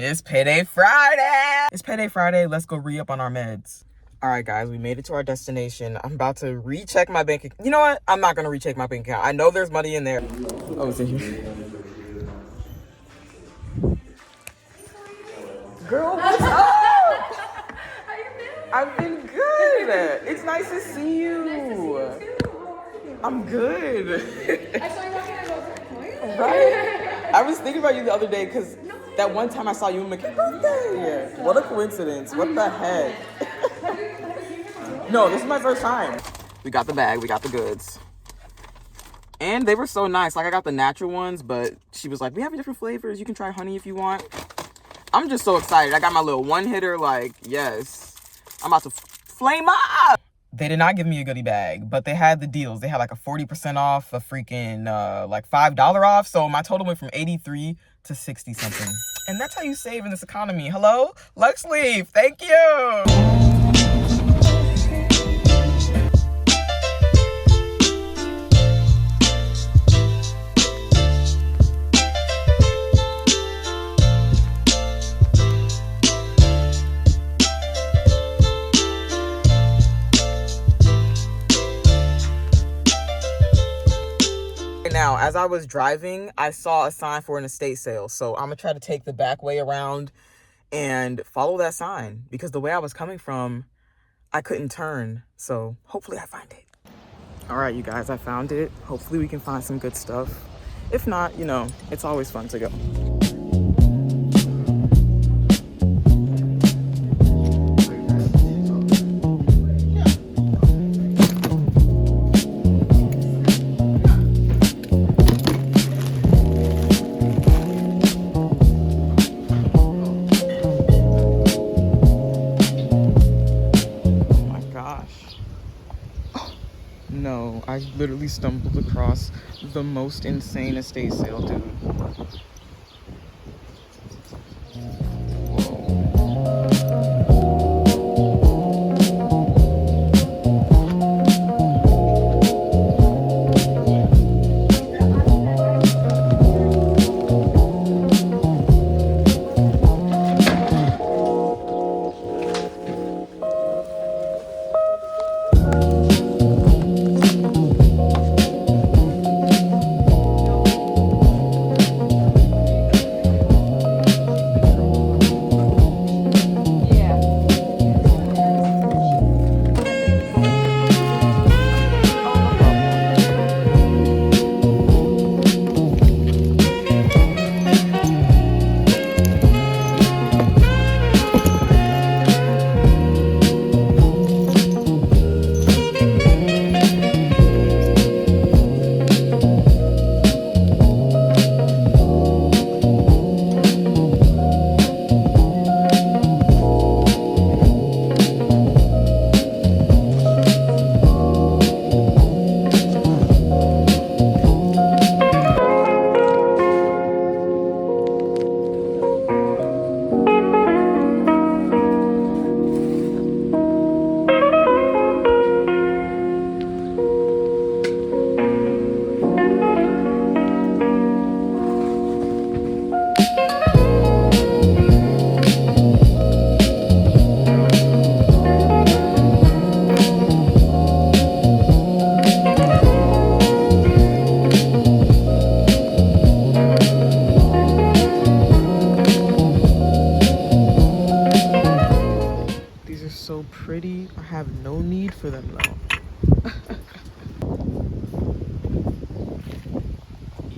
It's Payday Friday. It's Payday Friday. Let's go re-up on our meds. All right, guys, we made it to our destination. I'm about to recheck my bank account. You know what? I'm not going to recheck my bank account. I know there's money in there. Oh, it's in here. Girl, what's up? How you been? I've been good. It's nice to see you. Nice to see you too. I'm good. I saw you walking and I was like, what? Right? I was thinking about you the other day because that one time I saw you and happy birthday. What a coincidence. What the heck? No, this is my first time. We got the bag. We got the goods. And they were so nice. Like, I got the natural ones, but she was like, we have different flavors. You can try honey if you want. I'm just so excited. I got my little one-hitter. Like, yes. I'm about to flame up. They did not give me a goodie bag, but they had the deals. They had like a 40% off, a freaking like $5 off. So my total went from 83 to 60 something. And that's how you save in this economy. Hello? Lux Leaf. Thank you. Now, as I was driving, I saw a sign for an estate sale. So I'm going to try to take the back way around and follow that sign. Because the way I was coming from, I couldn't turn. So hopefully I find it. All right, you guys, I found it. Hopefully we can find some good stuff. If not, you know, it's always fun to go. No, I literally stumbled across the most insane estate sale, dude. So pretty. I have no need for them though.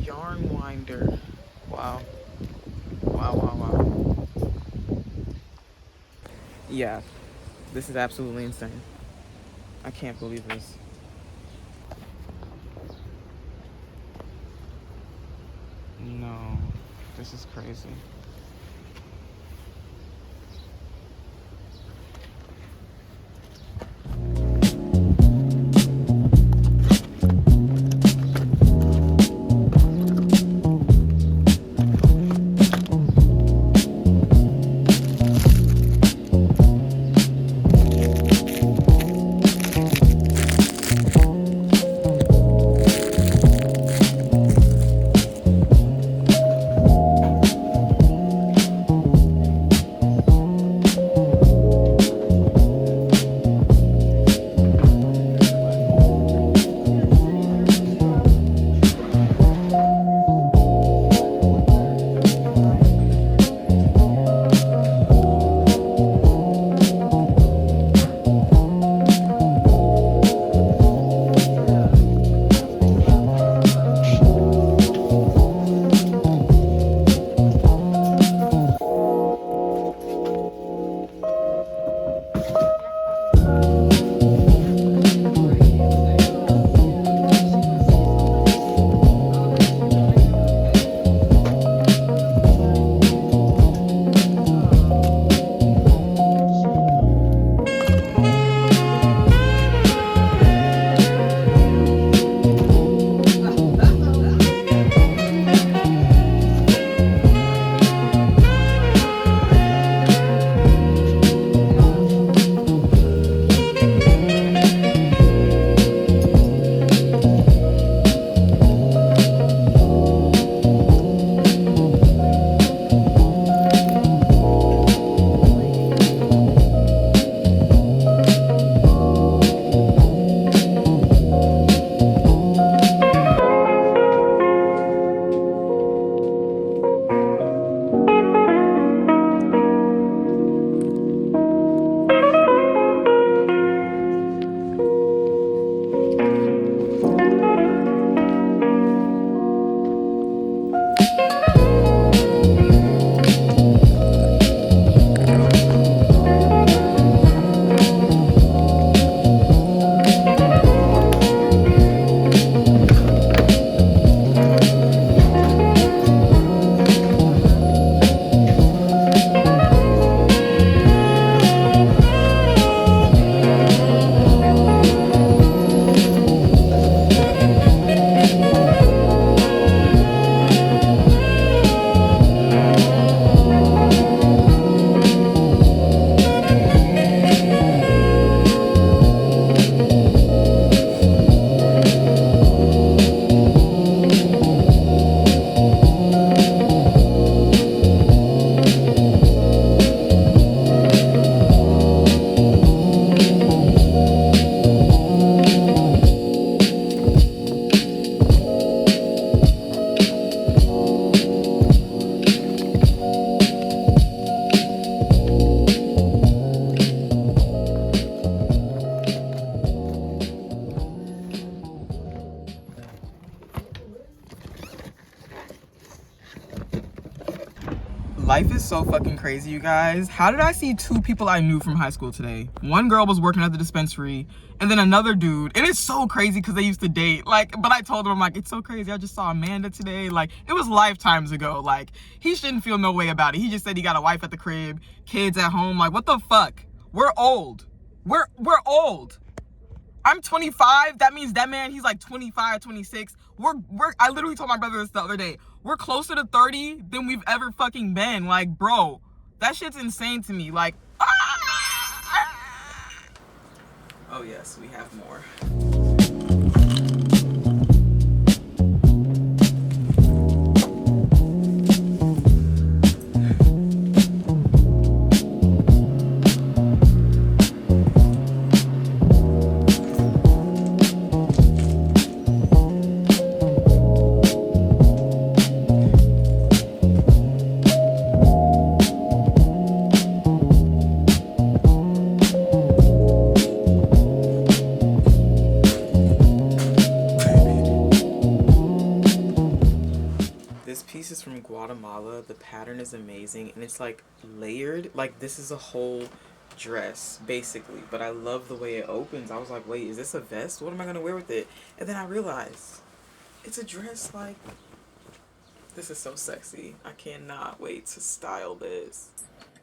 Yarn winder. Wow. Wow. Yeah, this is absolutely insane. I can't believe this. No, this is crazy. Life is so fucking crazy, you guys. How did I see two people I knew from high school today? One girl was working at the dispensary, and then another dude. And it's so crazy because they used to date. Like, but I told him, I'm like, it's so crazy. I just saw Amanda today. Like, it was lifetimes ago. Like, he shouldn't feel no way about it. He just said he got a wife at the crib, kids at home. Like, what the fuck? We're old. We're old. I'm 25. That means that man, he's like 25, 26. I literally told my brother this the other day. We're closer to 30 than we've ever fucking been. Like, bro, that shit's insane to me. Like, oh yes, we have more. Is from Guatemala. The pattern is amazing and it's like layered. Like, this is a whole dress basically, but I love the way it opens. I was like, wait, is this a vest? What am I gonna wear with it? And then I realized it's a dress. Like, this is so sexy. I cannot wait to style this.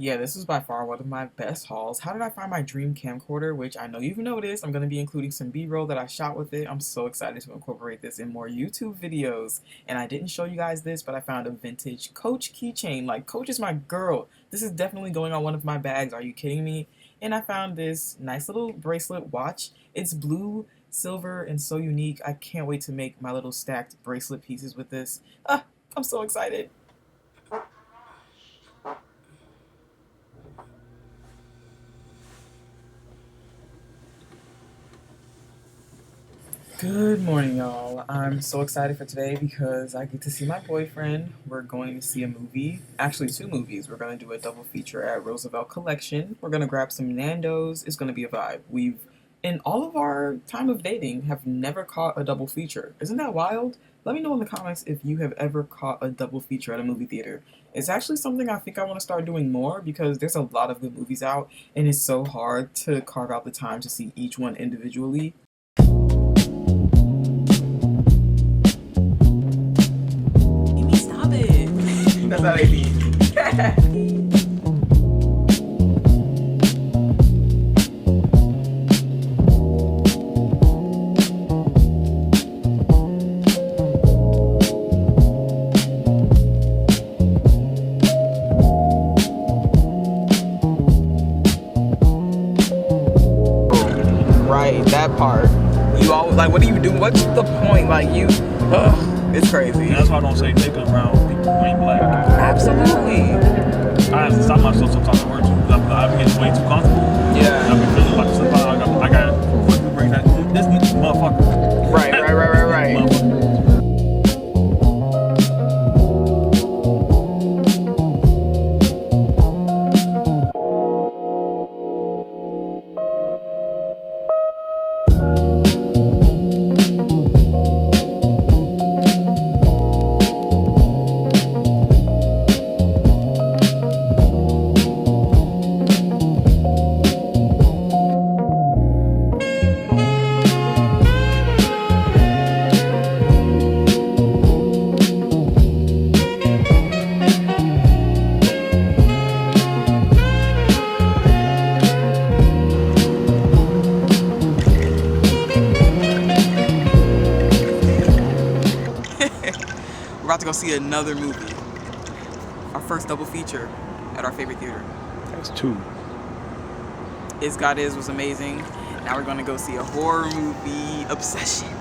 Yeah, this was by far one of my best hauls. How did I find my dream camcorder? Which I know you've noticed. I'm going to be including some B-roll that I shot with it. I'm so excited to incorporate this in more YouTube videos. And I didn't show you guys this, but I found a vintage Coach keychain. Like, Coach is my girl. This is definitely going on one of my bags. Are you kidding me? And I found this nice little bracelet watch. It's blue, silver, and so unique. I can't wait to make my little stacked bracelet pieces with this. I'm so excited. Good morning, y'all. I'm so excited for today because I get to see my boyfriend. We're going to see a movie. Actually, two movies. We're going to do a double feature at Roosevelt Collection. We're going to grab some Nando's. It's going to be a vibe. We've, in all of our time of dating, have never caught a double feature. Isn't that wild? Let me know in the comments if you have ever caught a double feature at a movie theater. It's actually something I think I want to start doing more because there's a lot of good movies out and it's so hard to carve out the time to see each one individually. That's how they be. Right, that part. You always like, what do you do? What's the point? Like, it's crazy. Yeah, that's why I don't say take it around people who ain't black. Absolutely. I have to stop myself sometimes to work too. I'm getting way too comfortable. Yeah. I've been feeling like sometimes I got to bring that. This motherfucker. Right. Motherfucker. We're about to go see another movie. Our first double feature at our favorite theater. That's two. Is God Is was amazing. Now we're gonna go see a horror movie, Obsession.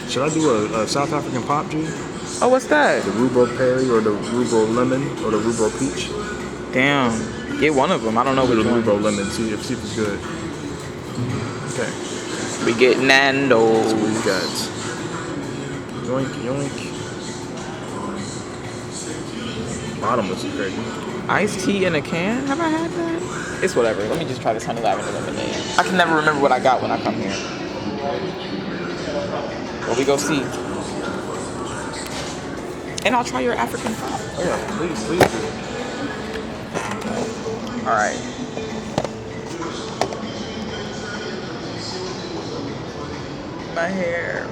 Should I do a South African pop, G? Oh, what's that? The Rhubarb Berry or the Rhubarb Lemon or the Rhubarb Peach? Damn. Get one of them. I don't know Do which the one. Rhubarb Lemon. See if it's good. Okay. We get Nando's. So we got yoink yoink. Bottomless is crazy. Iced tea in a can? Have I had that? It's whatever. Let me just try this honey lavender lemonade. I can never remember what I got when I come here. Well, we go see. And I'll try your African pop. Oh yeah, please do. All right. My hair.